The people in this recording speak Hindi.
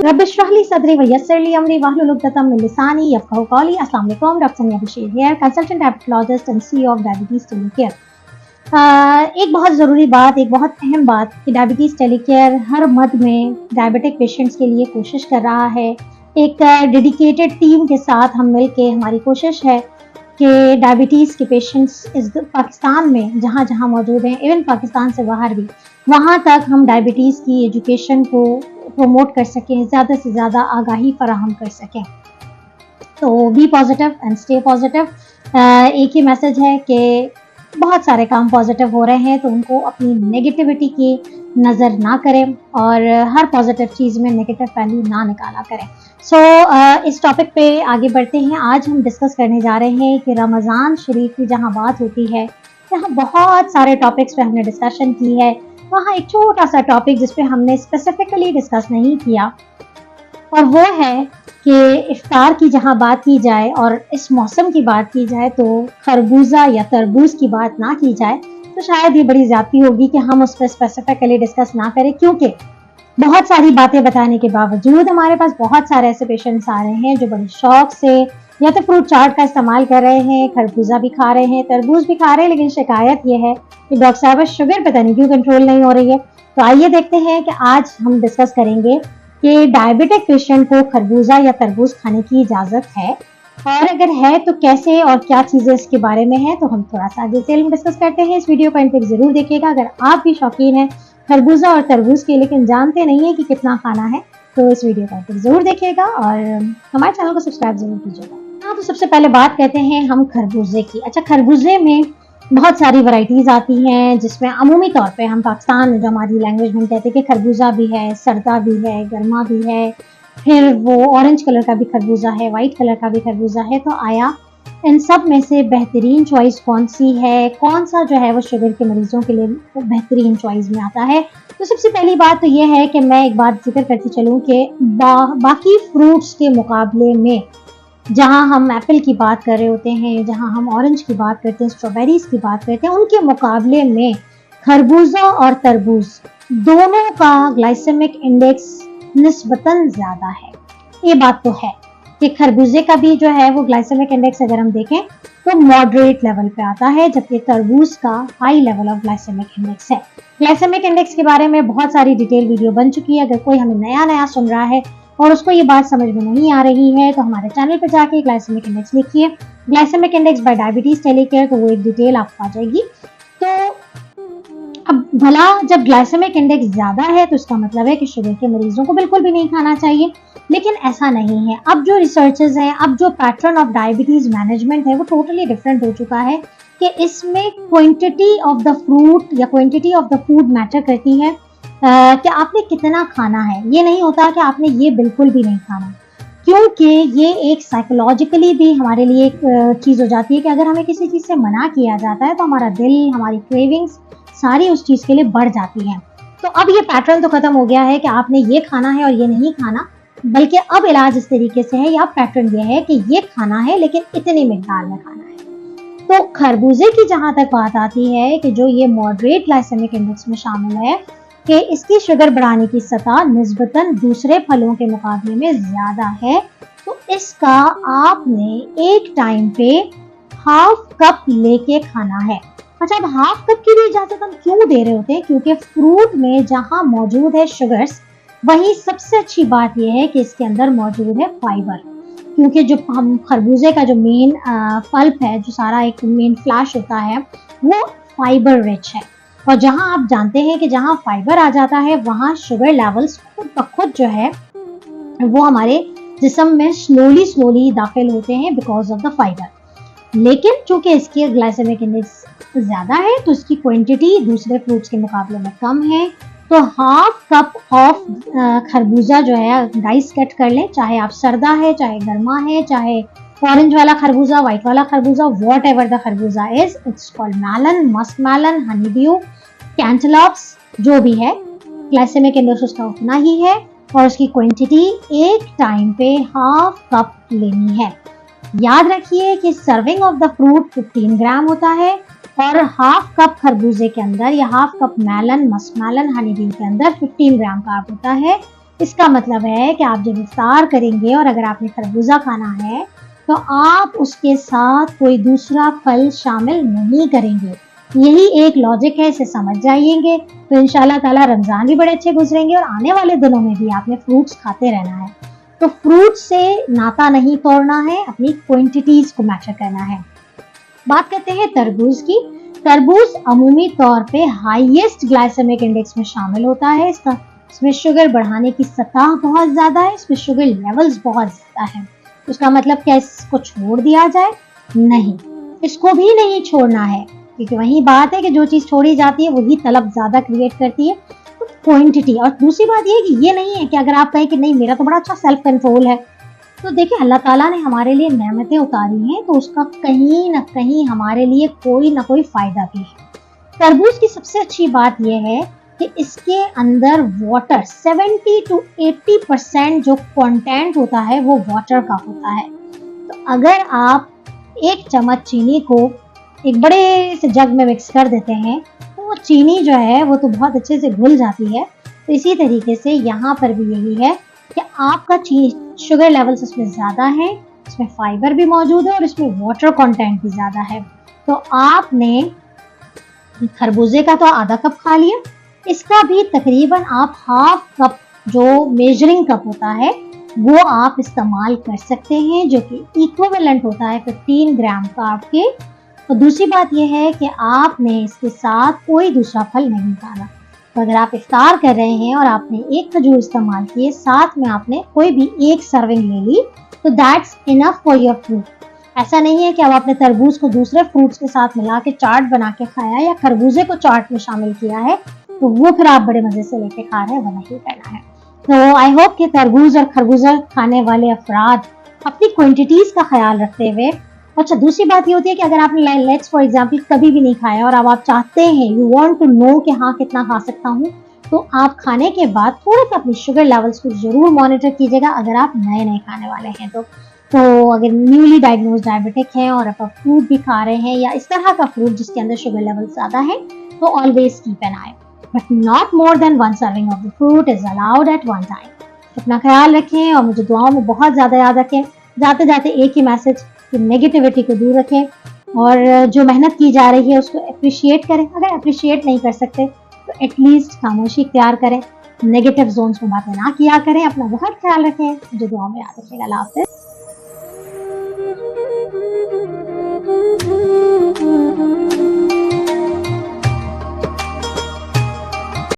रब इश्रह ली सदरी व यस्सिर ली अमरी वहलुल उक़दतम मिन लिसानी यफ़क़हू क़ौली। अस्सलाम वालेकुम, डॉक्टर सनिया Bashir here, consultant diabetologist and CEO of diabetes टेलीकेयर। एक बहुत ज़रूरी बात, एक बहुत अहम बात कि डायबिटीज़ टेलीकेयर हर मद में डायबिटिक पेशेंट्स के लिए कोशिश कर रहा है। एक डेडिकेटेड टीम के साथ हम मिल के हमारी कोशिश है कि डायबिटीज़ के पेशेंट्स इस पाकिस्तान में जहाँ जहाँ मौजूद हैं, इवन पाकिस्तान से बाहर भी, वहाँ तक हम डायबिटीज़ की एजुकेशन को प्रमोट कर सकें, ज़्यादा से ज़्यादा आगाही फराहम कर सकें। तो be positive and stay positive. एक ही मैसेज है कि बहुत सारे काम पॉजिटिव हो रहे हैं, तो उनको अपनी नेगेटिविटी की नज़र ना करें और हर पॉजिटिव चीज़ में नेगेटिव पहलू ना निकाला करें। इस टॉपिक पे आगे बढ़ते हैं। आज हम डिस्कस करने जा रहे हैं कि रमज़ान शरीफ की जहाँ बात होती है, जहाँ बहुत सारे टॉपिक्स पे हमने डिस्कशन की है, वहाँ एक छोटा सा टॉपिक जिस पे हमने स्पेसिफिकली डिस्कस नहीं किया, और वो है कि इफ्तार की जहाँ बात की जाए और इस मौसम की बात की जाए तो खरबूजा या तरबूज की बात ना की जाए, तो शायद ये बड़ी ज़्यादती होगी कि हम उस पर स्पेसिफिकली डिस्कस ना करें, क्योंकि बहुत सारी बातें बताने के बावजूद हमारे पास बहुत सारे ऐसे पेशेंट्स आ रहे हैं जो बड़े शौक से या तो फ्रूट चाट का इस्तेमाल कर रहे हैं, खरबूजा भी खा रहे हैं, तरबूज भी खा रहे हैं, लेकिन शिकायत ये है कि डॉक्टर साहब शुगर पता नहीं क्यों कंट्रोल नहीं हो रही है। तो आइए देखते हैं कि आज हम डिस्कस करेंगे कि डायबिटिक पेशेंट को खरबूजा या तरबूज खाने की इजाज़त है, और अगर है तो कैसे और क्या चीज़ें इसके बारे में हैं, तो हम थोड़ा सा डिटेल में डिस्कस करते हैं। इस वीडियो को एंड तक ज़रूर देखिएगा। अगर आप भी शौकीन हैं खरबूजा और तरबूज के लेकिन जानते नहीं है कि कितना खाना है, तो इस वीडियो को एंड तक ज़रूर देखिएगा और हमारे चैनल को सब्सक्राइब ज़रूर कीजिएगा। तो सबसे पहले बात करते हैं हम खरबूजे की। अच्छा, खरबूजे में बहुत सारी वैरायटीज़ आती हैं, जिसमें अमूमी तौर पे हम पाकिस्तान में जो हमारी लैंग्वेज में कहते हैं कि खरबूजा भी है, सरदा भी है, गर्मा भी है, फिर वो ऑरेंज कलर का भी खरबूजा है, वाइट कलर का भी खरबूजा है। तो आया इन सब में से बेहतरीन चॉइस कौन सी है, कौन सा जो है वो शुगर के मरीजों के लिए बेहतरीन चॉइस में आता है? तो सबसे पहली बात तो ये है कि मैं एक बात जिक्र करती चलूँ कि बाकी फ्रूट्स के मुकाबले में जहाँ हम एप्पल की बात कर रहे होते हैं, जहाँ हम ऑरेंज की बात करते हैं, स्ट्रॉबेरीज की बात करते हैं, उनके मुकाबले में खरबूजा और तरबूज दोनों का ग्लाइसेमिक इंडेक्स निस्बतन ज़्यादा है। ये बात तो है कि खरबूजे का भी जो है वो ग्लाइसेमिक इंडेक्स अगर हम देखें तो मॉडरेट लेवल पे आता है, जबकि तरबूज का high level of glycemic index है। ग्लाइसेमिक इंडेक्स के बारे में बहुत सारी डिटेल वीडियो बन चुकी है। अगर कोई हमें नया सुन रहा है और उसको ये बात समझ में नहीं आ रही है, तो हमारे चैनल पर जाके ग्लाइसेमिक इंडेक्स लिखिए, glycemic index by diabetes telecare, तो वो एक डिटेल आपको आ जाएगी। तो अब भला जब ग्लाइसेमिक इंडेक्स ज़्यादा है तो इसका मतलब है कि शुगर के मरीजों को बिल्कुल भी नहीं खाना चाहिए, लेकिन ऐसा नहीं है। अब जो रिसर्चेस हैं, अब जो पैटर्न ऑफ डायबिटीज़ मैनेजमेंट है, वो टोटली डिफरेंट हो चुका है कि इसमें क्वांटिटी ऑफ द फ्रूट या quantity of the food matter करती है कि आपने कितना खाना है। ये नहीं होता कि आपने ये बिल्कुल भी नहीं खाना, क्योंकि ये एक साइकोलॉजिकली भी हमारे लिए एक चीज़ हो जाती है कि अगर हमें किसी चीज़ से मना किया जाता है तो हमारा दिल, हमारी क्रेविंग्स सारी उस चीज़ के लिए बढ़ जाती हैं। तो अब ये पैटर्न तो ख़त्म हो गया है कि आपने ये खाना है और ये नहीं खाना, बल्कि अब इलाज इस तरीके से है या पैटर्न ये है कि ये खाना है लेकिन इतनी मिकदार में खाना है। तो खरबूजे की जहाँ तक बात आती है कि जो ये मॉडरेट ग्लाइसेमिक इंडेक्स में शामिल है, कि इसकी शुगर बढ़ाने की सतह निस्बतन दूसरे फलों के मुकाबले में ज़्यादा है, तो इसका आपने एक टाइम पे हाफ कप लेके खाना है। अच्छा, अब हाफ कप की भी इजाज़त हम क्यों दे रहे होते हैं? क्योंकि फ्रूट में जहाँ मौजूद है शुगर्स, वही सबसे अच्छी बात यह है कि इसके अंदर मौजूद है फाइबर, क्योंकि जो हम खरबूजे का जो मेन पल्प है, जो सारा एक मेन फ्लैश होता है, वो फाइबर रिच है। और जहाँ आप जानते हैं कि जहाँ फाइबर आ जाता है वहाँ शुगर लेवल्स खुद ब खुद जो है वो हमारे जिस्म में स्लोली दाखिल होते हैं बिकॉज ऑफ द फाइबर। लेकिन चूंकि इसकी ग्लाइसेमिक इंडेक्स ज़्यादा है तो इसकी क्वांटिटी दूसरे फ्रूट्स के मुकाबले में कम है। तो हाफ कप ऑफ खरबूजा जो है डाइस कट कर लें, चाहे आप सरदा है, चाहे गर्मा है, चाहे ऑरेंज वाला खरबूजा, व्हाइट वाला खरबूजा, वॉट एवर द खरबूजा is, it's called melon, musk melon, honeydew, cantaloupes, जो भी है, ग्लाइसेमिक इंडेक्स उसका उतना ही है और उसकी क्वांटिटी एक टाइम पे हाफ कप लेनी है। याद रखिए कि serving of the fruit 15 gram होता है और हाफ कप खरबूजे के अंदर या half cup melon, musk melon, honeydew के अंदर 15 ग्राम कार्ब होता है। इसका मतलब है कि आप जब इफ्तार करेंगे और अगर आपने खरबूजा खाना है तो आप उसके साथ कोई दूसरा फल शामिल नहीं करेंगे। यही एक लॉजिक है, इसे समझ जाइएंगे तो इंशाल्लाह ताला रमज़ान भी बड़े अच्छे गुजरेंगे और आने वाले दिनों में भी आपने फ्रूट्स खाते रहना है। तो फ्रूट से नाता नहीं तोड़ना है, अपनी क्वांटिटीज को मैटर करना है। बात करते हैं तरबूज की। तरबूज अमूमी तौर पे हाईएस्ट ग्लाइसेमिक इंडेक्स में शामिल होता है। इसमें शुगर बढ़ाने की सतह बहुत ज्यादा है, इसमें शुगर लेवल्स बहुत ज्यादा है। उसका मतलब क्या इसको छोड़ दिया जाए? नहीं, इसको भी नहीं छोड़ना है, क्योंकि वही बात है कि जो चीज छोड़ी जाती है वही तलब ज्यादा क्रिएट करती है। तो क्वांटिटी, और दूसरी बात ये कि ये नहीं है कि अगर आप कहें कि नहीं मेरा तो बड़ा अच्छा सेल्फ कंट्रोल है, तो देखिए अल्लाह ताला ने हमारे लिए नेमतें उतारी हैं तो उसका कहीं ना कहीं हमारे लिए कोई ना कोई फायदा भी है। तरबूज की सबसे अच्छी बात यह है कि इसके अंदर वाटर 70 to 80% जो कंटेंट होता है वो वाटर का होता है। तो अगर आप एक चम्मच चीनी को एक बड़े से जग में मिक्स कर देते हैं तो वो चीनी जो है वो तो बहुत अच्छे से घुल जाती है। तो इसी तरीके से यहाँ पर भी यही है कि आपका शुगर लेवल्स इसमें ज़्यादा है, इसमें फाइबर भी मौजूद है और इसमें वाटर कंटेंट भी ज़्यादा है। तो आपने खरबूजे का तो आधा कप खा लिया, इसका भी तकरीबन आप हाफ कप जो मेजरिंग कप होता है वो आप इस्तेमाल कर सकते हैं, जो कि इक्विवेलेंट होता है 15 ग्राम कार्ब के। तो दूसरी बात यह है कि आपने इसके साथ कोई दूसरा फल नहीं खाना। तो अगर आप इफ्तार कर रहे हैं और आपने एक खजूर इस्तेमाल किए, साथ में आपने कोई भी एक सर्विंग ले ली, तो that's enough for your fruit. ऐसा नहीं है कि अब आपने तरबूज को दूसरे फ्रूट्स के साथ मिला के चाट बना के खाया या खरबूजे को चाट में शामिल किया है तो वो फिर आप बड़े मजे से लेके खा रहे हैं, वो नहीं करना है। तो आई होप कि तरबूज और खरबूजा खाने वाले अफराद अपनी क्वांटिटीज का ख्याल रखते हुए। अच्छा, दूसरी बात ये होती है कि अगर आपने लेट्स फॉर एग्जांपल कभी भी नहीं खाया और अब आप चाहते हैं, यू वांट टू नो कि हाँ कितना खा सकता हूँ, तो आप खाने के बाद थोड़ा सा अपनी शुगर लेवल्स को जरूर मॉनिटर कीजिएगा अगर आप नए नए खाने वाले हैं तो अगर न्यूली डायग्नोज डायबिटिक हैं और आप फ्रूट भी खा रहे हैं या इस तरह का फ्रूट जिसके अंदर शुगर लेवल ज्यादा है, तो always keep an I, but not more than 1 serving of the fruit is allowed at one time. अपना ख्याल रखें और मुझे दुआओं में बहुत ज्यादा याद रखें। जाते जाते एक ही मैसेज कि नेगेटिविटी को दूर रखें और जो मेहनत की जा रही है उसको अप्रिशिएट करें। अगर अप्रिशिएट नहीं कर सकते तो एटलीस्ट खामोशी इख्तियार करें, नेगेटिव जोन्स में बातें ना किया करें। अपना बहुत ख्याल रखें, मुझे दुआओं में याद रखिएगा। अल्लाह हाफ़िज़।